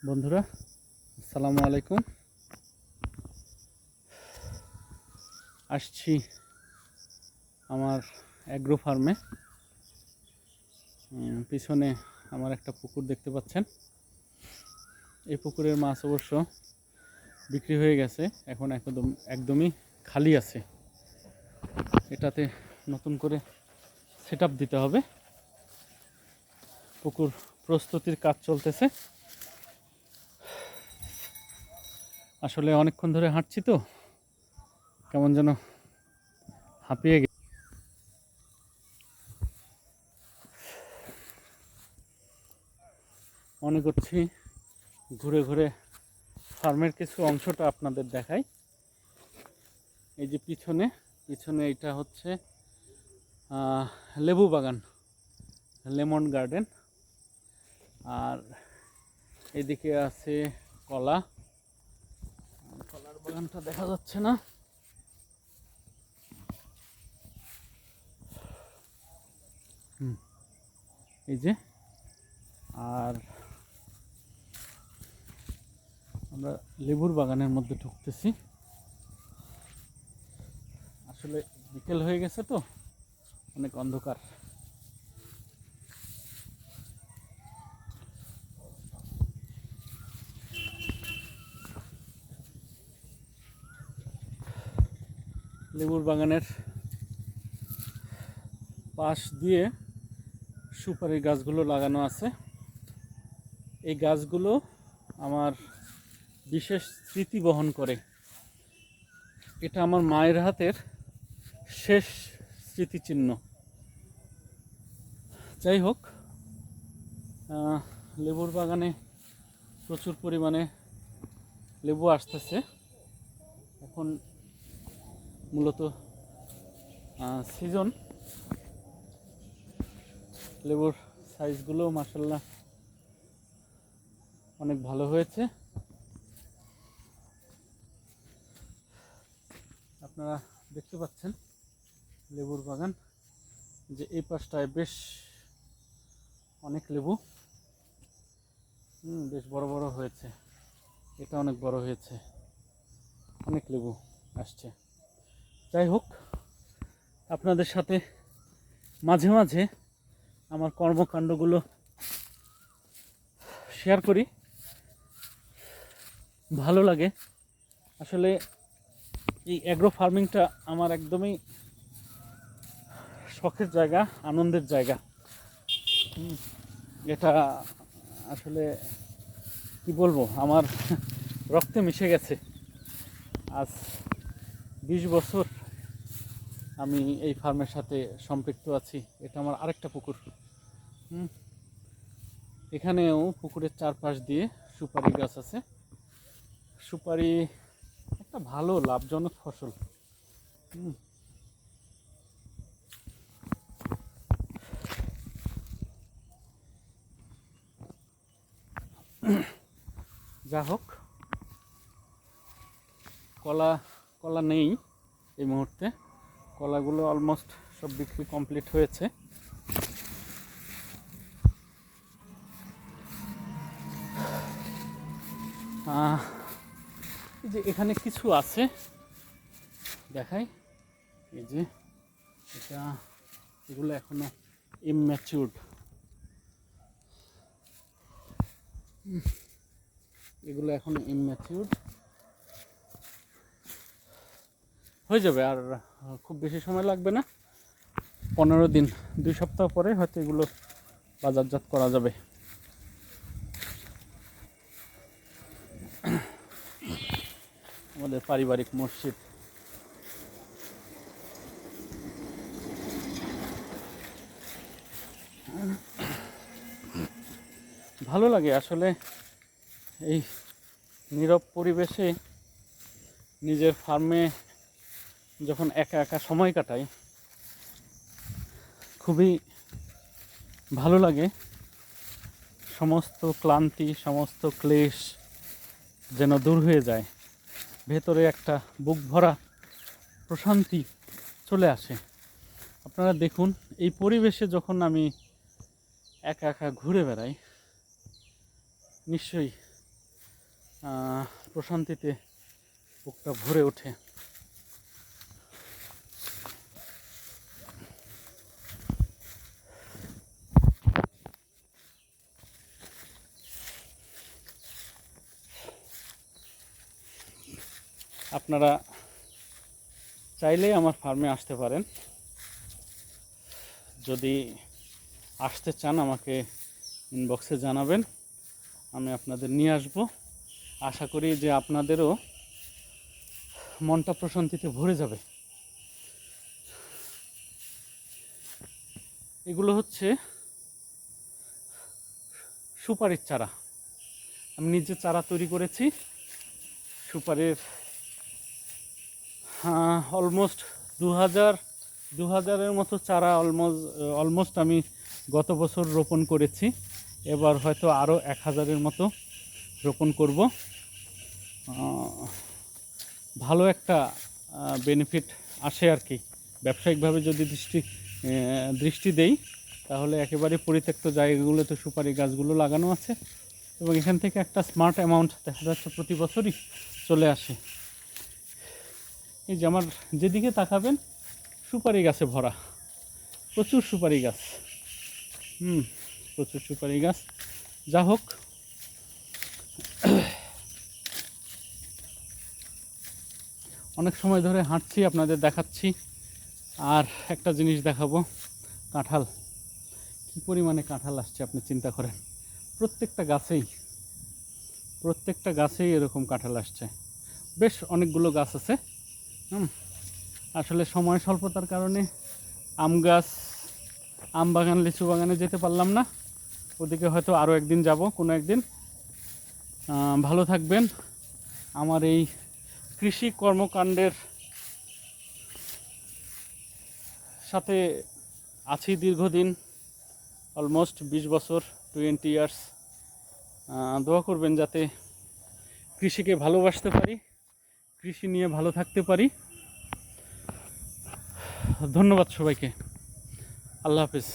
বন্ধুরা, আসসালামু আলাইকুম। আসছি আমার অ্যাগ্রো ফার্মে। পিছনে আমার একটা পুকুর দেখতে পাচ্ছেন। এই পুকুরের মাছ অবশ্য বিক্রি হয়ে গেছে, এখন একদমই খালি আছে। এটাতে নতুন করে সেট আপ দিতে হবে। পুকুর প্রস্তুতির কাজ চলতেছে। আসলে অনেকক্ষণ ধরে হাঁটছি তো, কেমন যেন হাঁপিয়ে গেছে। মনে করছি ঘুরে ঘুরে ফার্মের কিছু অংশটা আপনাদের দেখাই। এই যে পিছনে এটা হচ্ছে লেবু বাগান, লেমন গার্ডেন। আর এদিকে আছে কলার বাগানটা দেখা যাচ্ছে না। এই যে, আর আমরা লেবুর বাগানের মধ্যে ঢুকতেছি। আসলে বিকেল হয়ে গেছে তো, অনেক অন্ধকার। লেবুর বাগানের পাশ দিয়ে সুপারি গাছগুলো লাগানো আছে। এই গাছগুলো আমার বিশেষ স্মৃতি বহন করে। এটা আমার মায়ের হাতের শেষ স্মৃতিচিহ্ন। যাই হোক, লেবুর বাগানে প্রচুর পরিমাণে লেবু আসতেছে। এখন মূলত সিজন। লেবুর সাইজগুলো মাশাআল্লাহ অনেক ভালো হয়েছে। আপনারা দেখতে পাচ্ছেন লেবুর বাগান, যে এই পাশটায় বেশ অনেক লেবু, বেশ বড় বড় হয়েছে। এটা অনেক বড় হয়েছে, অনেক লেবু আসছে। যাই হোক, আপনাদের সাথে মাঝে মাঝে আমার কর্মকাণ্ডগুলো শেয়ার করি, ভালো লাগে। আসলে এই অ্যাগ্রো ফার্মিংটা আমার একদমই শখের জায়গা, আনন্দের জায়গা। এটা আসলে কি বলবো, আমার রক্তে মিশে গেছে। আজ 20 বছর আমি এই ফার্মের সাথে সম্পৃক্ত আছি। এটা আমার আরেকটা পুকুর। এখানেও পুকুরের চারপাশ দিয়ে সুপারি গাছ আছে। সুপারি একটা ভালো লাভজনক ফসল। যা হোক, কলা নেই এই মুহূর্তে। কলাগুলো অলমোস্ট সব বিক্রি কমপ্লিট হয়েছে। এই যে এখানে কিছু আছে, দেখাই। এই যে এগুলো এখনো ইমম্যাচিউরড। এগুলো এখনো ইমম্যাচিউরড, হয়ে যাবে আর খুব বেশি সময় লাগবে না। 15 দিন, 2 সপ্তাহ পরে হয়তো এগুলো বাজারজাত করা যাবে। আমাদের পারিবারিক মসজিদ। ভালো লাগে আসলে এই নীরব পরিবেশে নিজের ফার্মে যখন একা একা সময় কাটাই, খুবই ভালো লাগে। সমস্ত ক্লান্তি, সমস্ত ক্লেশ যেন দূর হয়ে যায়। ভেতরে একটা বুক ভরা প্রশান্তি চলে আসে। আপনারা দেখুন, এই পরিবেশে যখন আমি একা একা ঘুরে বেড়াই, নিশ্চয়ই প্রশান্তিতে বুকটা ভরে ওঠে। আপনারা চাইলেই আমার ফার্মে আসতে পারেন। যদি আসতে চান আমাকে ইনবক্সে জানাবেন, আমি আপনাদের নিয়ে আসব। আশা করি যে আপনাদেরও মনটা প্রশান্তিতে ভরে যাবে। এগুলো হচ্ছে সুপারির চারা। আমি নিজে চারা তৈরি করেছি সুপারির। অলমোস্ট 2000-এর মতো চারা অলমোস্ট আমি গত বছর রোপণ করেছি। এবার হয়তো আরও 1000-এর মতো রোপণ করব। ভালো একটা বেনিফিট আসে আর কি। ব্যবসায়িকভাবে যদি দৃষ্টি দেই তাহলে একেবারে পরিত্যক্ত জায়গাগুলোতে সুপারি গাছগুলো লাগানো আছে এবং এখান থেকে একটা স্মার্ট অ্যামাউন্ট দেখা যাচ্ছে প্রতি বছরই চলে আসে। এই যে আমার যেদিকে তাকাবেন সুপারি গাছে ভরা, প্রচুর সুপারি গাছ। প্রচুর সুপারি গাছ। যা হোক, অনেক সময় ধরে হাঁটছি, আপনাদের দেখাচ্ছি। আর একটা জিনিস দেখাবো, কাঁঠাল। কী পরিমাণে কাঁঠাল আসছে আপনি চিন্তা করেন। প্রত্যেকটা গাছেই এরকম কাঁঠাল আসছে। বেশ অনেকগুলো গাছ আছে। আসলে সময় স্বল্পতার কারণে আম বাগান, লিচু বাগানে যেতে পারলাম না। ওদিকে হয়তো আরও একদিন যাব, কোনো একদিন। ভালো থাকবেন। আমার এই কৃষি কর্মকাণ্ডের সাথে আছি দীর্ঘদিন, অলমোস্ট 20 বছর, 20 ইয়ার্স। দোয়া করবেন যাতে কৃষিকে ভালোবাসতে পারি, কৃষি নিয়ে ভালো থাকতে পারি। ধন্যবাদ সবাইকে। আল্লাহ হাফেজ।